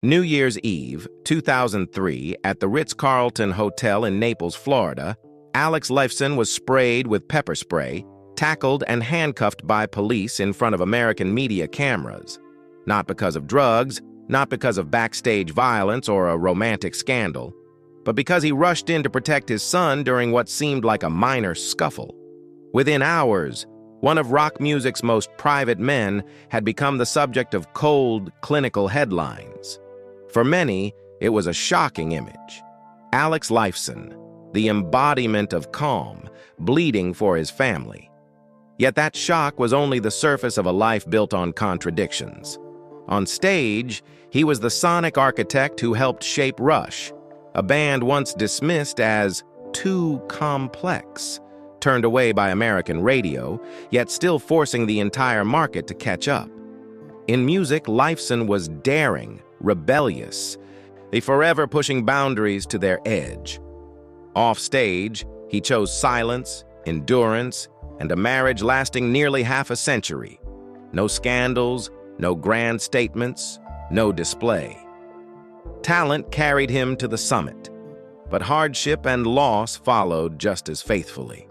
New Year's Eve, 2003, at the Ritz-Carlton Hotel in Naples, Florida, Alex Lifeson was sprayed with pepper spray, tackled and handcuffed by police in front of American media cameras. Not because of drugs, not because of backstage violence or a romantic scandal, but because he rushed in to protect his son during what seemed like a minor scuffle. Within hours, one of rock music's most private men had become the subject of cold, clinical headlines. For many, it was a shocking image. Alex Lifeson, the embodiment of calm, bleeding for his family. Yet that shock was only the surface of a life built on contradictions. On stage, he was the sonic architect who helped shape Rush, a band once dismissed as too complex, turned away by American radio, yet still forcing the entire market to catch up. In music, Lifeson was daring, rebellious, they forever pushing boundaries to their edge. Off stage, he chose silence, endurance, and a marriage lasting nearly half a century. No scandals, no grand statements, no display. Talent carried him to the summit, but hardship and loss followed just as faithfully.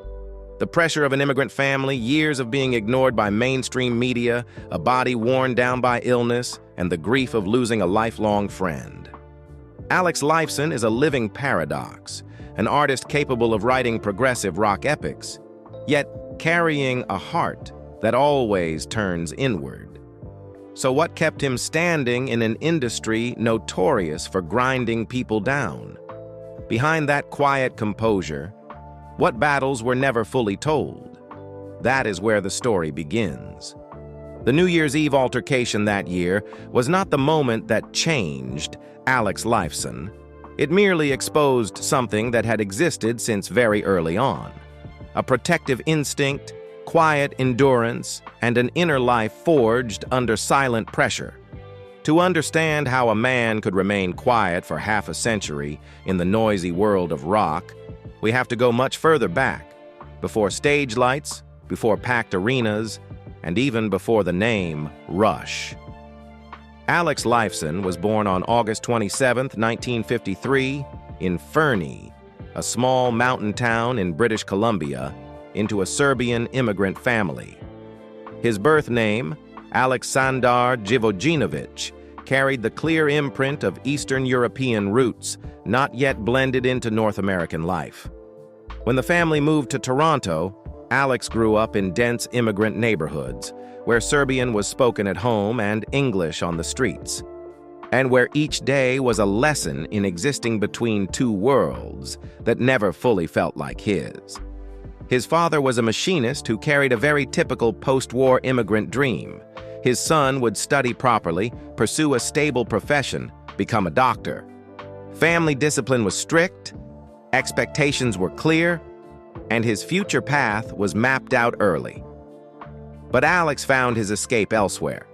The pressure of an immigrant family, years of being ignored by mainstream media, a body worn down by illness, and the grief of losing a lifelong friend. Alex Lifeson is a living paradox, an artist capable of writing progressive rock epics, yet carrying a heart that always turns inward. So what kept him standing in an industry notorious for grinding people down? Behind that quiet composure, what battles were never fully told? That is where the story begins. The New Year's Eve altercation that year was not the moment that changed Alex Lifeson. It merely exposed something that had existed since very early on. A protective instinct, quiet endurance, and an inner life forged under silent pressure. To understand how a man could remain quiet for half a century in the noisy world of rock, we have to go much further back, before stage lights, before packed arenas, and even before the name Rush. Alex Lifeson was born on August 27, 1953, in Fernie, a small mountain town in British Columbia, into a Serbian immigrant family. His birth name, Aleksandar Živojinović, carried the clear imprint of Eastern European roots, not yet blended into North American life. When the family moved to Toronto, Alex grew up in dense immigrant neighborhoods, where Serbian was spoken at home and English on the streets, and where each day was a lesson in existing between two worlds that never fully felt like his. His father was a machinist who carried a very typical post-war immigrant dream. His son would study properly, pursue a stable profession, become a doctor. Family discipline was strict, expectations were clear, and his future path was mapped out early. But Alex found his escape elsewhere.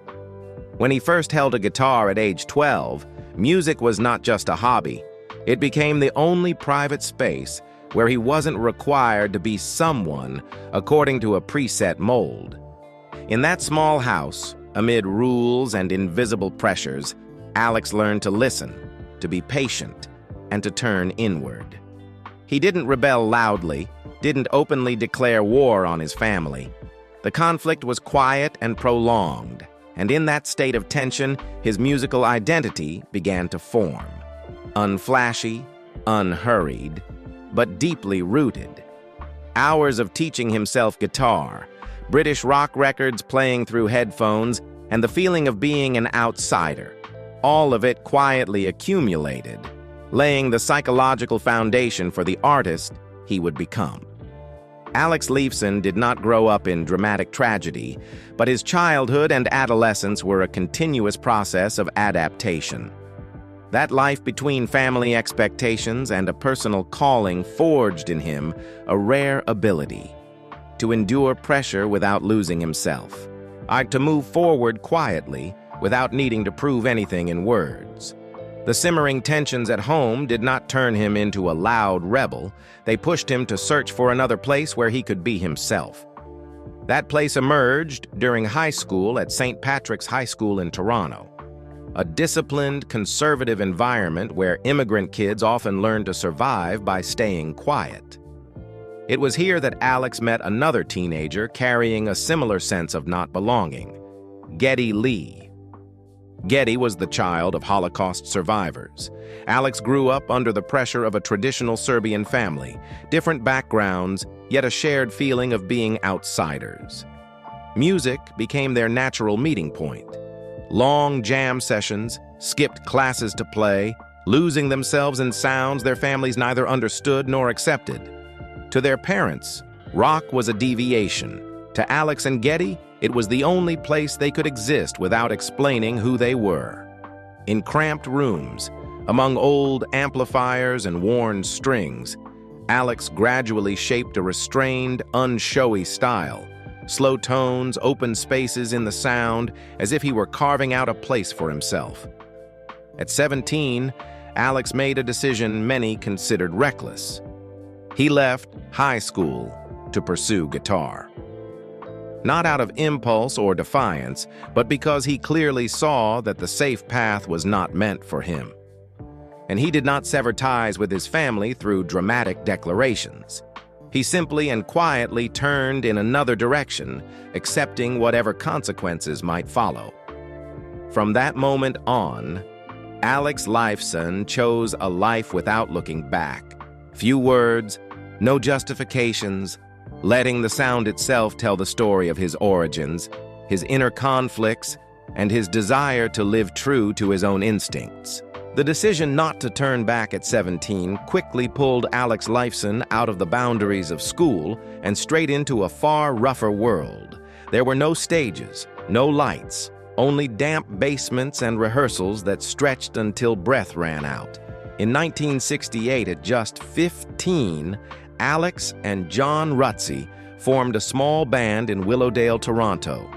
When he first held a guitar at age 12, music was not just a hobby. It became the only private space where he wasn't required to be someone according to a preset mold. In that small house, amid rules and invisible pressures, Alex learned to listen, to be patient, and to turn inward. He didn't rebel loudly, didn't openly declare war on his family. The conflict was quiet and prolonged, and in that state of tension, his musical identity began to form. Unflashy, unhurried, but deeply rooted. Hours of teaching himself guitar, British rock records playing through headphones, and the feeling of being an outsider. All of it quietly accumulated, laying the psychological foundation for the artist he would become. Alex Lifeson did not grow up in dramatic tragedy, but his childhood and adolescence were a continuous process of adaptation. That life between family expectations and a personal calling forged in him a rare ability to endure pressure without losing himself, to move forward quietly without needing to prove anything in words. The simmering tensions at home did not turn him into a loud rebel. They pushed him to search for another place where he could be himself. That place emerged during high school at St. Patrick's High School in Toronto. a disciplined, conservative environment where immigrant kids often learn to survive by staying quiet. It was here that Alex met another teenager carrying a similar sense of not belonging, Geddy Lee. Geddy was the child of Holocaust survivors. Alex grew up under the pressure of a traditional Serbian family, different backgrounds, yet a shared feeling of being outsiders. Music became their natural meeting point. Long jam sessions, skipped classes to play, losing themselves in sounds their families neither understood nor accepted. To their parents, rock was a deviation. To Alex and Geddy, it was the only place they could exist without explaining who they were. In cramped rooms, among old amplifiers and worn strings, Alex gradually shaped a restrained, unshowy style. Slow tones, open spaces in the sound, as if he were carving out a place for himself. At 17, Alex made a decision many considered reckless. He left high school to pursue guitar. Not out of impulse or defiance, but because he clearly saw that the safe path was not meant for him. And he did not sever ties with his family through dramatic declarations. He simply and quietly turned in another direction, accepting whatever consequences might follow. From that moment on, Alex Lifeson chose a life without looking back. Few words, no justifications, letting the sound itself tell the story of his origins, his inner conflicts, and his desire to live true to his own instincts. The decision not to turn back at 17 quickly pulled Alex Lifeson out of the boundaries of school and straight into a far rougher world. There were no stages, no lights, only damp basements and rehearsals that stretched until breath ran out. In 1968, at just 15, Alex and John Rutsey formed a small band in Willowdale, Toronto.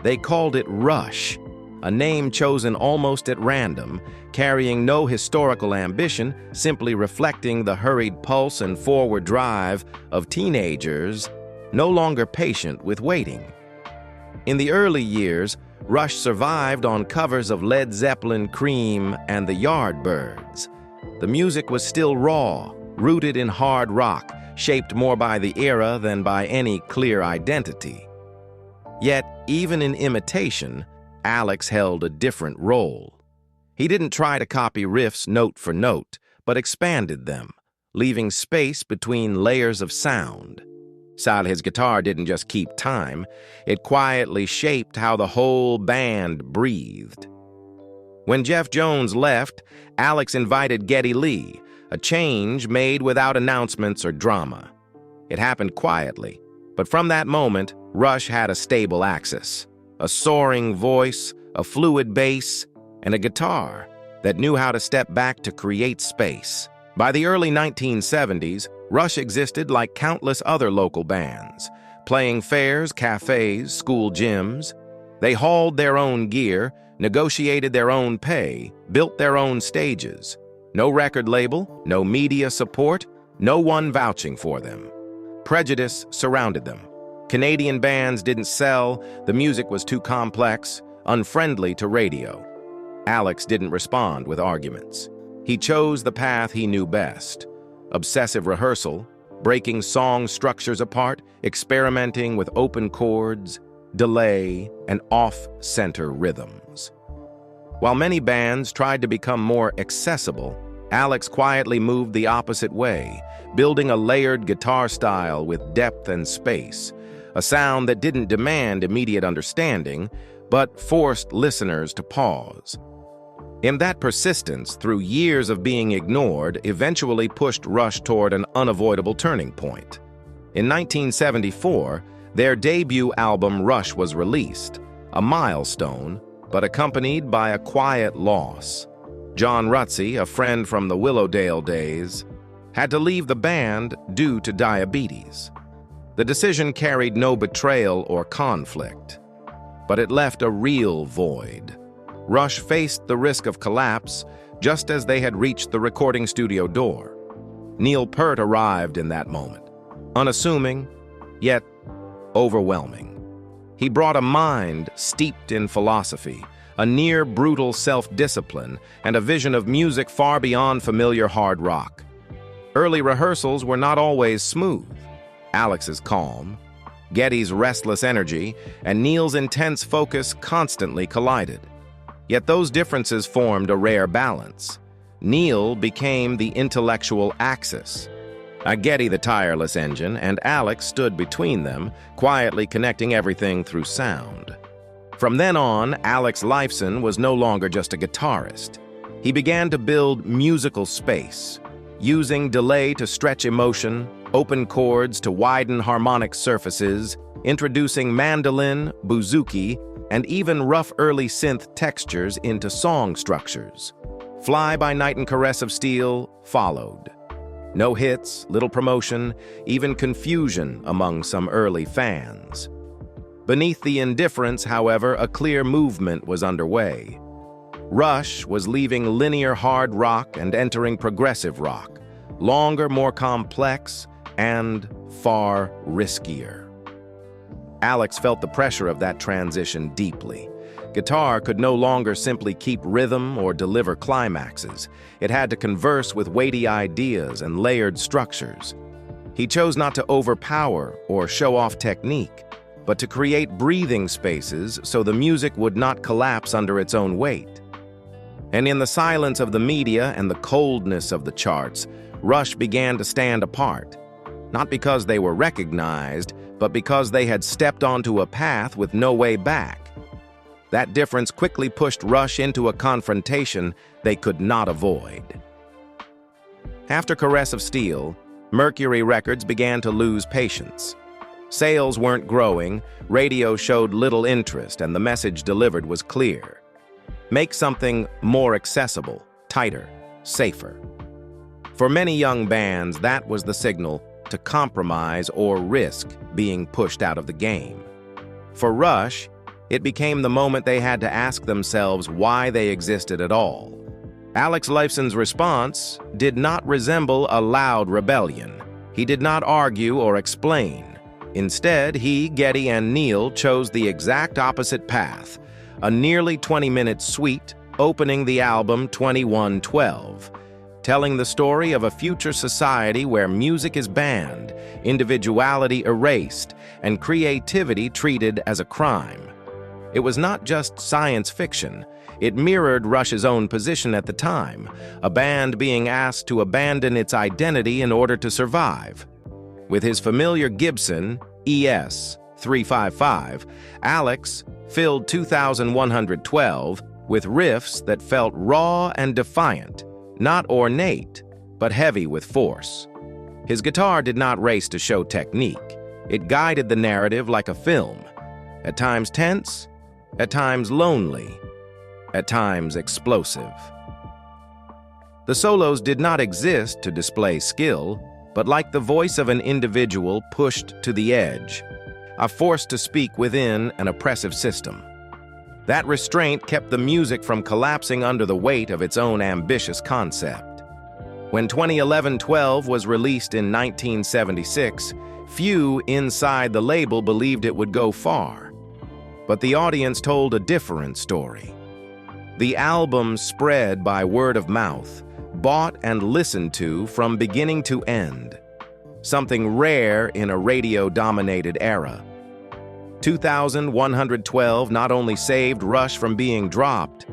They called it Rush, a name chosen almost at random, carrying no historical ambition, simply reflecting the hurried pulse and forward drive of teenagers no longer patient with waiting. In the early years, Rush survived on covers of Led Zeppelin, Cream, and the Yardbirds. The music was still raw, rooted in hard rock, shaped more by the era than by any clear identity. Yet, even in imitation, Alex held a different role. He didn't try to copy riffs note for note, but expanded them, leaving space between layers of sound. His guitar didn't just keep time, it quietly shaped how the whole band breathed. When Jeff Jones left, Alex invited Geddy Lee, a change made without announcements or drama. It happened quietly, but from that moment, Rush had a stable axis, a soaring voice, a fluid bass, and a guitar that knew how to step back to create space. By the early 1970s, Rush existed like countless other local bands, playing fairs, cafes, school gyms. They hauled their own gear, negotiated their own pay, built their own stages. No record label, no media support, no one vouching for them. Prejudice surrounded them. Canadian bands didn't sell, the music was too complex, unfriendly to radio. Alex didn't respond with arguments. He chose the path he knew best. Obsessive rehearsal, breaking song structures apart, experimenting with open chords, delay, and off-center rhythms. While many bands tried to become more accessible, Alex quietly moved the opposite way, building a layered guitar style with depth and space, a sound that didn't demand immediate understanding, but forced listeners to pause. And that persistence, through years of being ignored, eventually pushed Rush toward an unavoidable turning point. In 1974, their debut album Rush was released, a milestone, but accompanied by a quiet loss. John Rutsey, a friend from the Willowdale days, had to leave the band due to diabetes. The decision carried no betrayal or conflict, but it left a real void. Rush faced the risk of collapse just as they had reached the recording studio door. Neil Peart arrived in that moment, unassuming, yet overwhelming. He brought a mind steeped in philosophy, a near-brutal self-discipline, and a vision of music far beyond familiar hard rock. Early rehearsals were not always smooth. Alex's calm, Geddy's restless energy, and Neil's intense focus constantly collided. Yet those differences formed a rare balance. Neil became the intellectual axis, Geddy the tireless engine, and Alex stood between them, quietly connecting everything through sound. From then on, Alex Lifeson was no longer just a guitarist. He began to build musical space, using delay to stretch emotion, open chords to widen harmonic surfaces, introducing mandolin, bouzouki, and even rough early synth textures into song structures. Fly By Night and Caress of Steel followed. No hits, little promotion, even confusion among some early fans. Beneath the indifference, however, a clear movement was underway. Rush was leaving linear hard rock and entering progressive rock, longer, more complex, and far riskier. Alex felt the pressure of that transition deeply. Guitar could no longer simply keep rhythm or deliver climaxes. It had to converse with weighty ideas and layered structures. He chose not to overpower or show off technique, but to create breathing spaces so the music would not collapse under its own weight. And in the silence of the media and the coldness of the charts, Rush began to stand apart, not because they were recognized, but because they had stepped onto a path with no way back. That difference quickly pushed Rush into a confrontation they could not avoid. After Caress of Steel, Mercury Records began to lose patience. Sales weren't growing, radio showed little interest, and the message delivered was clear. Make something more accessible, tighter, safer. For many young bands, that was the signal to compromise or risk being pushed out of the game. For Rush, it became the moment they had to ask themselves why they existed at all. Alex Lifeson's response did not resemble a loud rebellion. He did not argue or explain. Instead, he, Geddy, and Neil chose the exact opposite path, a nearly 20-minute suite opening the album 2112, telling the story of a future society where music is banned, individuality erased, and creativity treated as a crime. It was not just science fiction. It mirrored Rush's own position at the time, a band being asked to abandon its identity in order to survive. With his familiar Gibson ES 355, Alex filled 2112 with riffs that felt raw and defiant, not ornate, but heavy with force. His guitar did not race to show technique. It guided the narrative like a film, at times tense, at times lonely, at times explosive. The solos did not exist to display skill, but like the voice of an individual pushed to the edge, a force to speak within an oppressive system. That restraint kept the music from collapsing under the weight of its own ambitious concept. When 2011-12 was released in 1976, few inside the label believed it would go far. But the audience told a different story. The album spread by word of mouth, bought and listened to from beginning to end, something rare in a radio-dominated era. 2112 not only saved Rush from being dropped,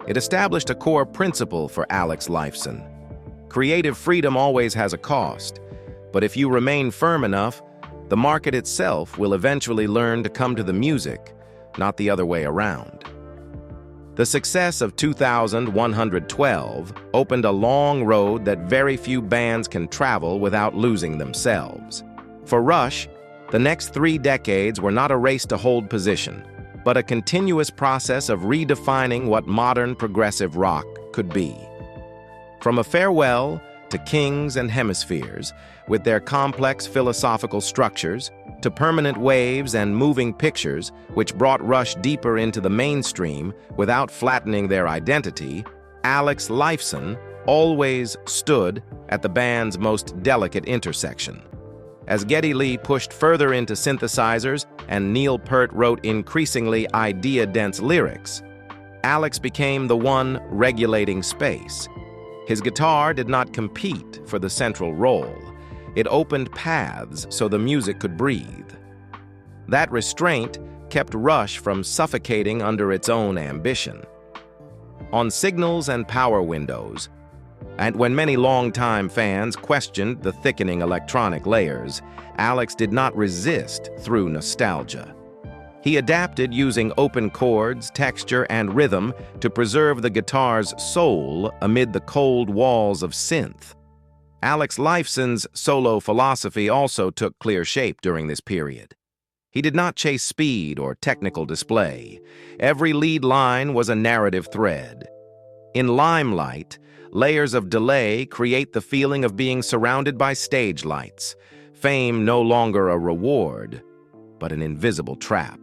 it established a core principle for Alex Lifeson. Creative freedom always has a cost, but if you remain firm enough, the market itself will eventually learn to come to the music, not the other way around. The success of 2112 opened a long road that very few bands can travel without losing themselves. For Rush, the next 3 decades were not a race to hold position, but a continuous process of redefining what modern progressive rock could be. From a farewell to Kings and Hemispheres, with their complex philosophical structures, to permanent waves and moving pictures, which brought Rush deeper into the mainstream without flattening their identity, Alex Lifeson always stood at the band's most delicate intersection. As Geddy Lee pushed further into synthesizers and Neil Peart wrote increasingly idea-dense lyrics, Alex became the one regulating space. His guitar did not compete for the central role. It opened paths so the music could breathe. That restraint kept Rush from suffocating under its own ambition. On signals and power windows, and when many longtime fans questioned the thickening electronic layers, Alex did not resist through nostalgia. He adapted using open chords, texture, and rhythm to preserve the guitar's soul amid the cold walls of synth. Alex Lifeson's solo philosophy also took clear shape during this period. He did not chase speed or technical display. Every lead line was a narrative thread. In Limelight, layers of delay create the feeling of being surrounded by stage lights, fame no longer a reward, but an invisible trap.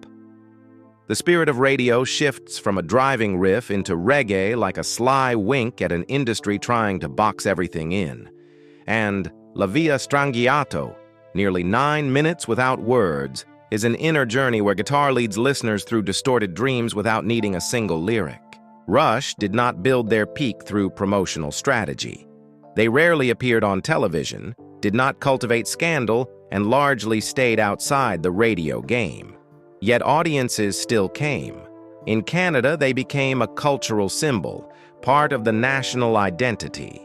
The spirit of radio shifts from a driving riff into reggae like a sly wink at an industry trying to box everything in. And La Via Strangiato, nearly 9 minutes without words, is an inner journey where guitar leads listeners through distorted dreams without needing a single lyric. Rush did not build their peak through promotional strategy. They rarely appeared on television, did not cultivate scandal, and largely stayed outside the radio game. Yet audiences still came. In Canada, they became a cultural symbol, part of the national identity.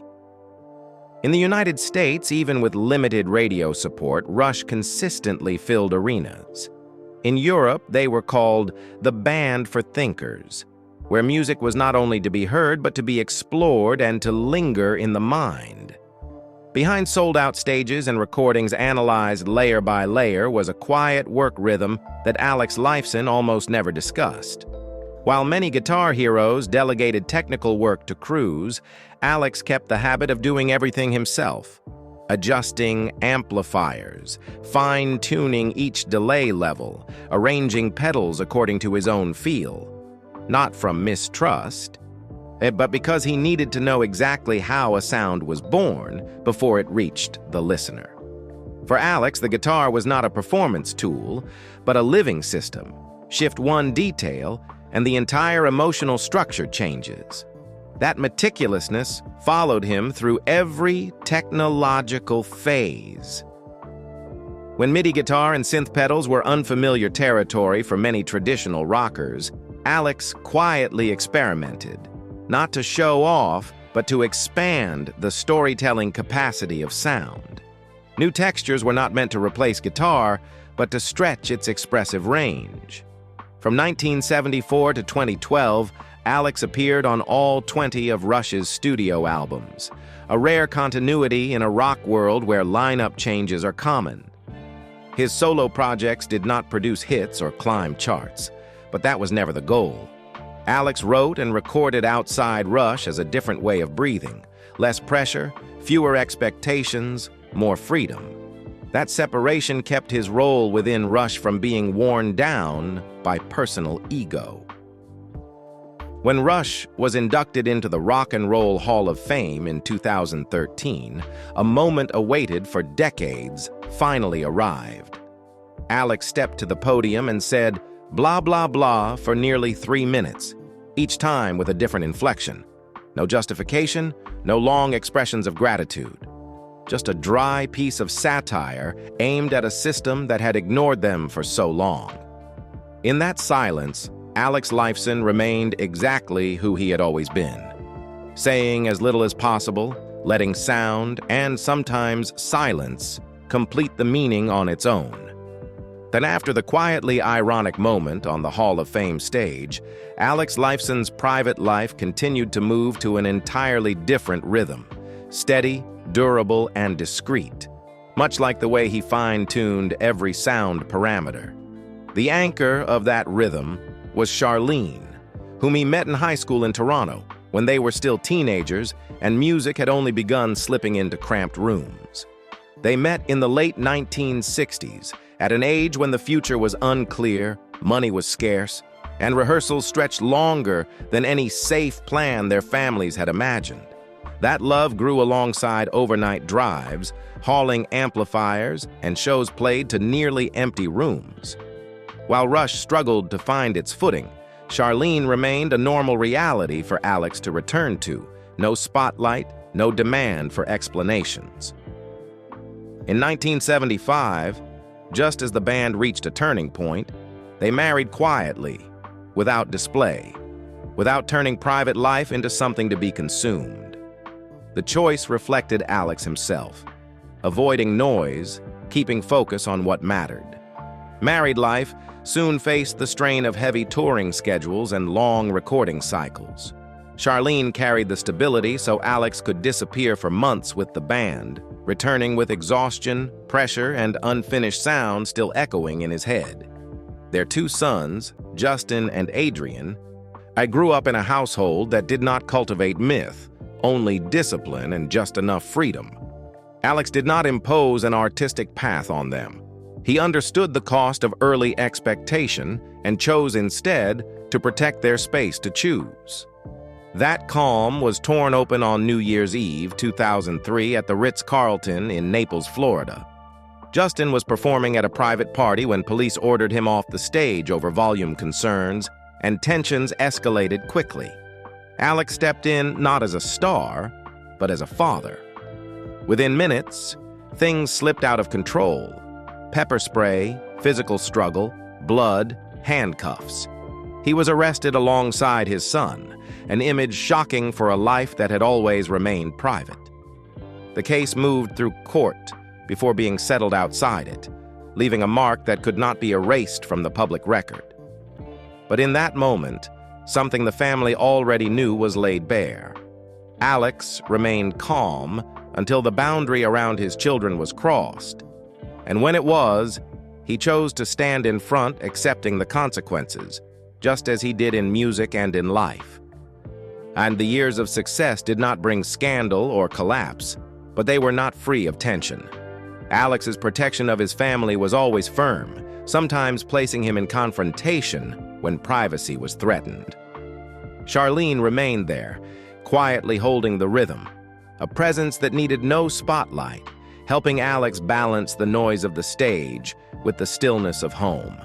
In the United States, even with limited radio support, Rush consistently filled arenas. In Europe, they were called the band for thinkers, where music was not only to be heard but to be explored and to linger in the mind. Behind sold-out stages and recordings analyzed layer by layer was a quiet work rhythm that Alex Lifeson almost never discussed. While many guitar heroes delegated technical work to crews, Alex kept the habit of doing everything himself, adjusting amplifiers, fine-tuning each delay level, arranging pedals according to his own feel. Not from mistrust, but because he needed to know exactly how a sound was born before it reached the listener. For Alex, the guitar was not a performance tool, but a living system. Shift one detail, and the entire emotional structure changes. That meticulousness followed him through every technological phase. When MIDI guitar and synth pedals were unfamiliar territory for many traditional rockers, Alex quietly experimented, not to show off, but to expand the storytelling capacity of sound. New textures were not meant to replace guitar, but to stretch its expressive range. From 1974 to 2012, Alex appeared on all 20 of Rush's studio albums, a rare continuity in a rock world where lineup changes are common. His solo projects did not produce hits or climb charts, but that was never the goal. Alex wrote and recorded outside Rush as a different way of breathing, less pressure, fewer expectations, more freedom. That separation kept his role within Rush from being worn down by personal ego. When Rush was inducted into the Rock and Roll Hall of Fame in 2013, a moment awaited for decades finally arrived. Alex stepped to the podium and said, "Blah, blah, blah," for nearly 3 minutes, each time with a different inflection. No justification, no long expressions of gratitude. Just a dry piece of satire aimed at a system that had ignored them for so long. In that silence, Alex Lifeson remained exactly who he had always been, saying as little as possible, letting sound and sometimes silence complete the meaning on its own. Then after the quietly ironic moment on the Hall of Fame stage, Alex Lifeson's private life continued to move to an entirely different rhythm, steady, durable, and discreet, much like the way he fine-tuned every sound parameter. The anchor of that rhythm was Charlene, whom he met in high school in Toronto when they were still teenagers and music had only begun slipping into cramped rooms. They met in the late 1960s, at an age when the future was unclear, money was scarce, and rehearsals stretched longer than any safe plan their families had imagined. That love grew alongside overnight drives, hauling amplifiers, and shows played to nearly empty rooms. While Rush struggled to find its footing, Charlene remained a normal reality for Alex to return to. No spotlight, no demand for explanations. In 1975, just as the band reached a turning point, they married quietly, without display, without turning private life into something to be consumed. The choice reflected Alex himself, avoiding noise, keeping focus on what mattered. Married life soon faced the strain of heavy touring schedules and long recording cycles. Charlene carried the stability so Alex could disappear for months with the band, returning with exhaustion, pressure, and unfinished sound still echoing in his head. Their two sons, Justin and Adrian. I grew up in a household that did not cultivate myth, only discipline and just enough freedom. Alex did not impose an artistic path on them. He understood the cost of early expectation and chose instead to protect their space to choose. That calm was torn open on New Year's Eve, 2003, at the Ritz-Carlton in Naples, Florida. Justin was performing at a private party when police ordered him off the stage over volume concerns, and tensions escalated quickly. Alex stepped in not as a star, but as a father. Within minutes, things slipped out of control. Pepper spray, physical struggle, blood, handcuffs. He was arrested alongside his son, an image shocking for a life that had always remained private. The case moved through court before being settled outside it, leaving a mark that could not be erased from the public record. But in that moment, something the family already knew was laid bare. Alex remained calm until the boundary around his children was crossed. And when it was, he chose to stand in front, accepting the consequences, just as he did in music and in life. And the years of success did not bring scandal or collapse, but they were not free of tension. Alex's protection of his family was always firm, sometimes placing him in confrontation when privacy was threatened. Charlene remained there, quietly holding the rhythm, a presence that needed no spotlight, helping Alex balance the noise of the stage with the stillness of home.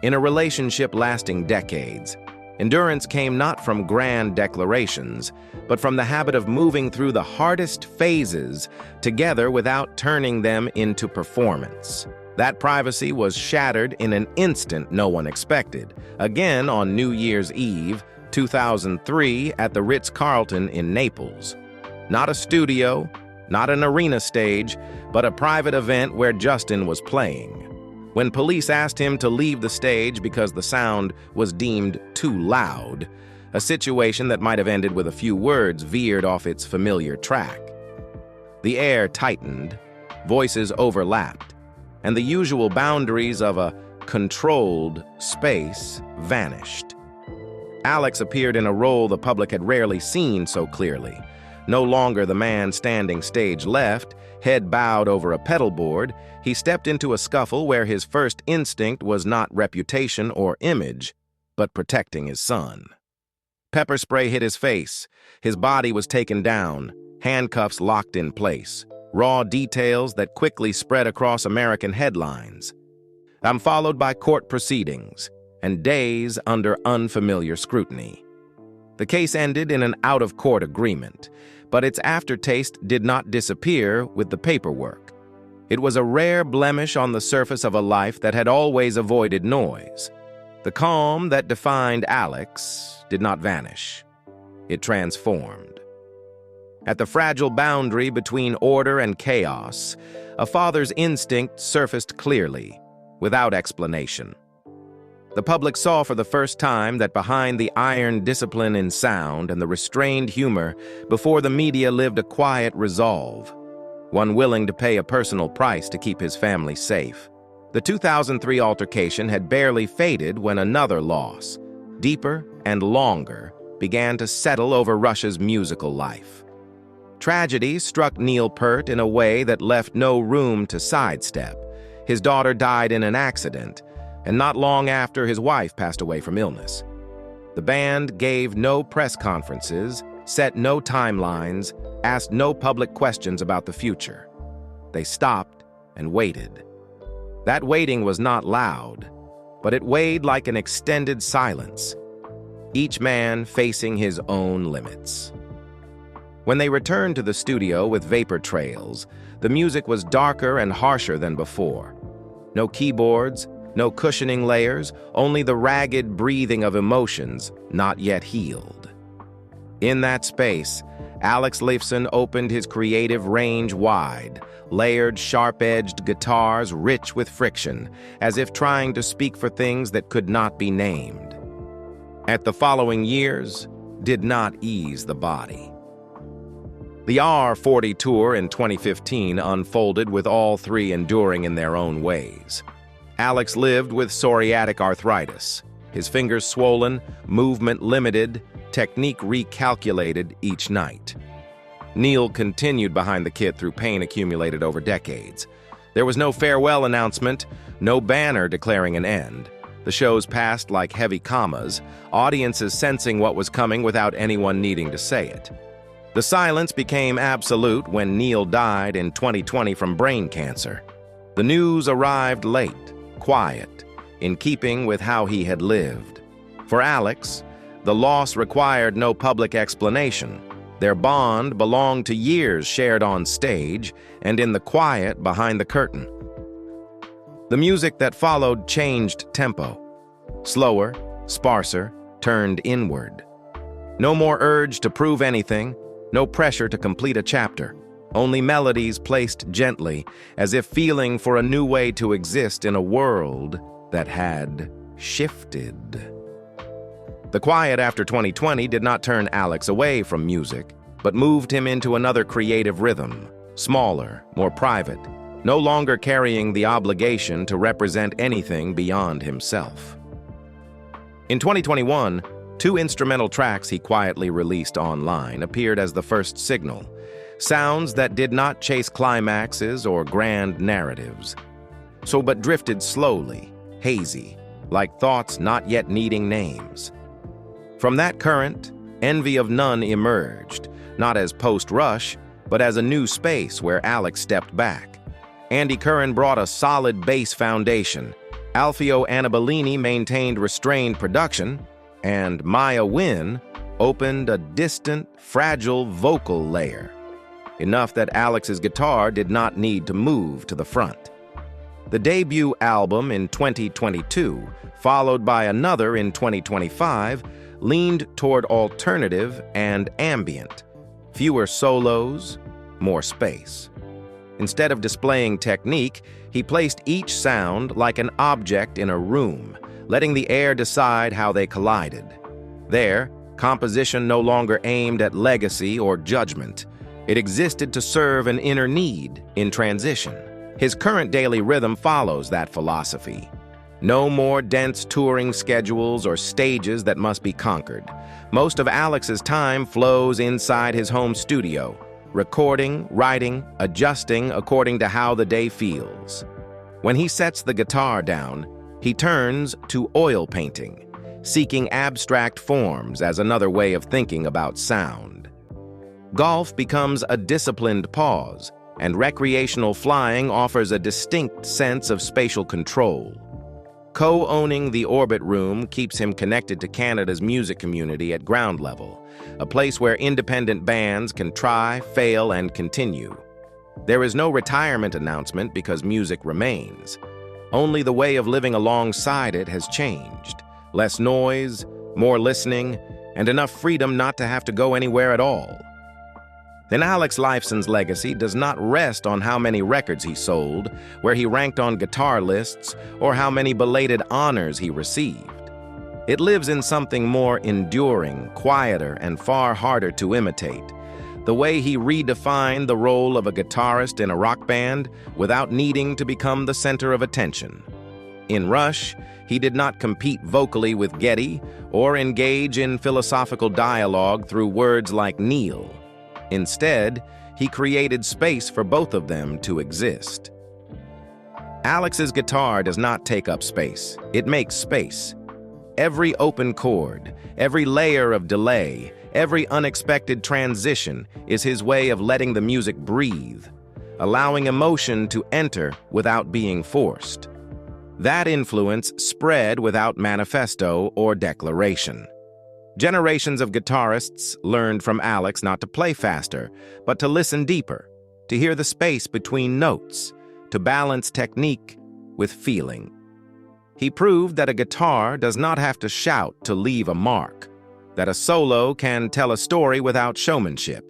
In a relationship lasting decades, endurance came not from grand declarations, but from the habit of moving through the hardest phases together without turning them into performance. That privacy was shattered in an instant no one expected, again on New Year's Eve, 2003, at the Ritz-Carlton in Naples. Not a studio, not an arena stage, but a private event where Justin was playing. When police asked him to leave the stage because the sound was deemed too loud, a situation that might have ended with a few words veered off its familiar track. The air tightened, voices overlapped, and the usual boundaries of a controlled space vanished. Alex appeared in a role the public had rarely seen so clearly. No longer the man standing stage left, head bowed over a pedal board, he stepped into a scuffle where his first instinct was not reputation or image, but protecting his son. Pepper spray hit his face. His body was taken down, handcuffs locked in place, raw details that quickly spread across American headlines. Followed by court proceedings and days under unfamiliar scrutiny. The case ended in an out-of-court agreement, but its aftertaste did not disappear with the paperwork. It was a rare blemish on the surface of a life that had always avoided noise. The calm that defined Alex did not vanish. It transformed. At the fragile boundary between order and chaos, a father's instinct surfaced clearly, without explanation. The public saw for the first time that behind the iron discipline in sound and the restrained humor, before the media lived a quiet resolve, one willing to pay a personal price to keep his family safe. The 2003 altercation had barely faded when another loss, deeper and longer, began to settle over Russia's musical life. Tragedy struck Neil Peart in a way that left no room to sidestep. His daughter died in an accident, and not long after, his wife passed away from illness. The band gave no press conferences, set no timelines, asked no public questions about the future. They stopped and waited. That waiting was not loud, but it weighed like an extended silence, each man facing his own limits. When they returned to the studio with vapor trails, the music was darker and harsher than before. No keyboards, no cushioning layers, only the ragged breathing of emotions not yet healed. In that space, Alex Lifeson opened his creative range wide, layered, sharp-edged guitars rich with friction, as if trying to speak for things that could not be named. At the following years, did not ease the body. The R40 tour in 2015 unfolded with all three enduring in their own ways. Alex lived with psoriatic arthritis, his fingers swollen, movement limited, technique recalculated each night. Neil continued behind the kit through pain accumulated over decades. There was no farewell announcement, no banner declaring an end. The shows passed like heavy commas, audiences sensing what was coming without anyone needing to say it. The silence became absolute when Neil died in 2020 from brain cancer. The news arrived late, quiet, in keeping with how he had lived. For Alex, the loss required no public explanation. Their bond belonged to years shared on stage and in the quiet behind the curtain. The music that followed changed tempo. Slower, sparser, turned inward. No more urge to prove anything, no pressure to complete a chapter. Only melodies placed gently, as if feeling for a new way to exist in a world that had shifted. The quiet after 2020 did not turn Alex away from music, but moved him into another creative rhythm, smaller, more private, no longer carrying the obligation to represent anything beyond himself. In 2021, 2 instrumental tracks he quietly released online appeared as the first signal, sounds that did not chase climaxes or grand narratives, but drifted slowly, hazy, like thoughts not yet needing names. From that current, Envy of None emerged, not as post-Rush, but as a new space where Alex stepped back. Andy Curran brought a solid bass foundation, Alfio Annabellini maintained restrained production, and Maya Wynn opened a distant, fragile vocal layer, enough that Alex's guitar did not need to move to the front. The debut album in 2022, followed by another in 2025, leaned toward alternative and ambient. Fewer solos, more space. Instead of displaying technique, he placed each sound like an object in a room, letting the air decide how they collided. There, composition no longer aimed at legacy or judgment. It existed to serve an inner need in transition. His current daily rhythm follows that philosophy. No more dense touring schedules or stages that must be conquered. Most of Alex's time flows inside his home studio, recording, writing, adjusting according to how the day feels. When he sets the guitar down, he turns to oil painting, seeking abstract forms as another way of thinking about sound. Golf becomes a disciplined pause, and recreational flying offers a distinct sense of spatial control. Co-owning the Orbit Room keeps him connected to Canada's music community at ground level, a place where independent bands can try, fail, and continue. There is no retirement announcement because music remains. Only the way of living alongside it has changed. Less noise, more listening, and enough freedom not to have to go anywhere at all. Then Alex Lifeson's legacy does not rest on how many records he sold, where he ranked on guitar lists, or how many belated honors he received. It lives in something more enduring, quieter, and far harder to imitate. The way he redefined the role of a guitarist in a rock band without needing to become the center of attention. In Rush, he did not compete vocally with Geddy or engage in philosophical dialogue through words like Neil. Instead, he created space for both of them to exist. Alex's guitar does not take up space, it makes space. Every open chord, every layer of delay, every unexpected transition is his way of letting the music breathe, allowing emotion to enter without being forced. That influence spread without manifesto or declaration. Generations of guitarists learned from Alex not to play faster, but to listen deeper, to hear the space between notes, to balance technique with feeling. He proved that a guitar does not have to shout to leave a mark, that a solo can tell a story without showmanship,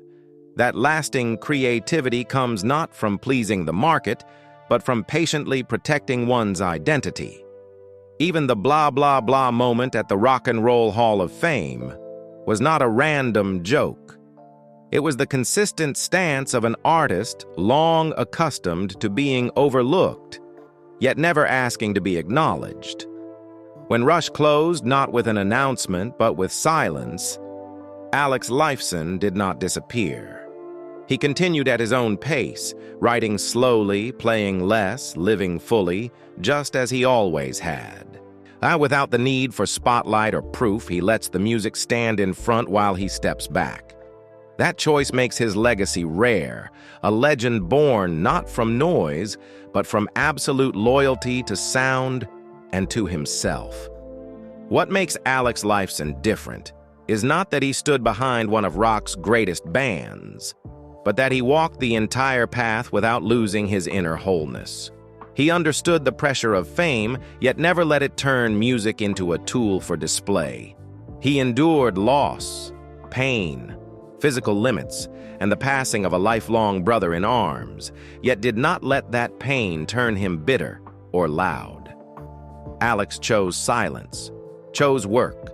that lasting creativity comes not from pleasing the market, but from patiently protecting one's identity. Even the blah blah blah moment at the Rock and Roll Hall of Fame was not a random joke. It was the consistent stance of an artist long accustomed to being overlooked, yet never asking to be acknowledged. When Rush closed not with an announcement but with silence, Alex Lifeson did not disappear. He continued at his own pace, writing slowly, playing less, living fully, just as he always had. Without the need for spotlight or proof, he lets the music stand in front while he steps back. That choice makes his legacy rare, a legend born not from noise, but from absolute loyalty to sound and to himself. What makes Alex Lifeson different is not that he stood behind one of rock's greatest bands, but that he walked the entire path without losing his inner wholeness. He understood the pressure of fame, yet never let it turn music into a tool for display. He endured loss, pain, physical limits, and the passing of a lifelong brother in arms, yet did not let that pain turn him bitter or loud. Alex chose silence, chose work,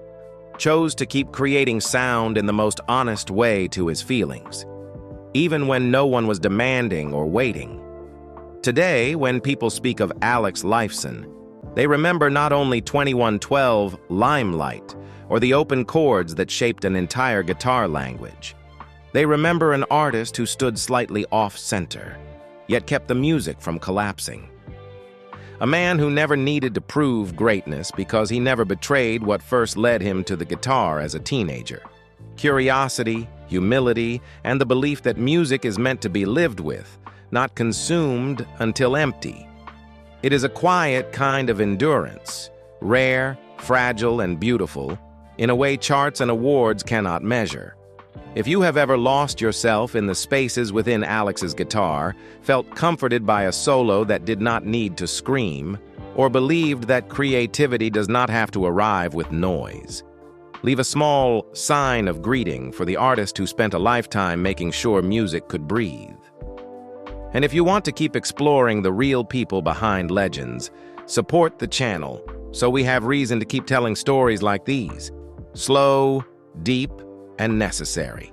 chose to keep creating sound in the most honest way to his feelings, even when no one was demanding or waiting. Today, when people speak of Alex Lifeson, they remember not only 2112 Limelight or the open chords that shaped an entire guitar language. They remember an artist who stood slightly off-center, yet kept the music from collapsing. A man who never needed to prove greatness because he never betrayed what first led him to the guitar as a teenager. Curiosity, humility, and the belief that music is meant to be lived with, not consumed until empty. It is a quiet kind of endurance, rare, fragile, and beautiful, in a way charts and awards cannot measure. If you have ever lost yourself in the spaces within Alex's guitar, felt comforted by a solo that did not need to scream, or believed that creativity does not have to arrive with noise, leave a small sign of greeting for the artist who spent a lifetime making sure music could breathe. And if you want to keep exploring the real people behind legends, support the channel so we have reason to keep telling stories like these. Slow, deep, and necessary.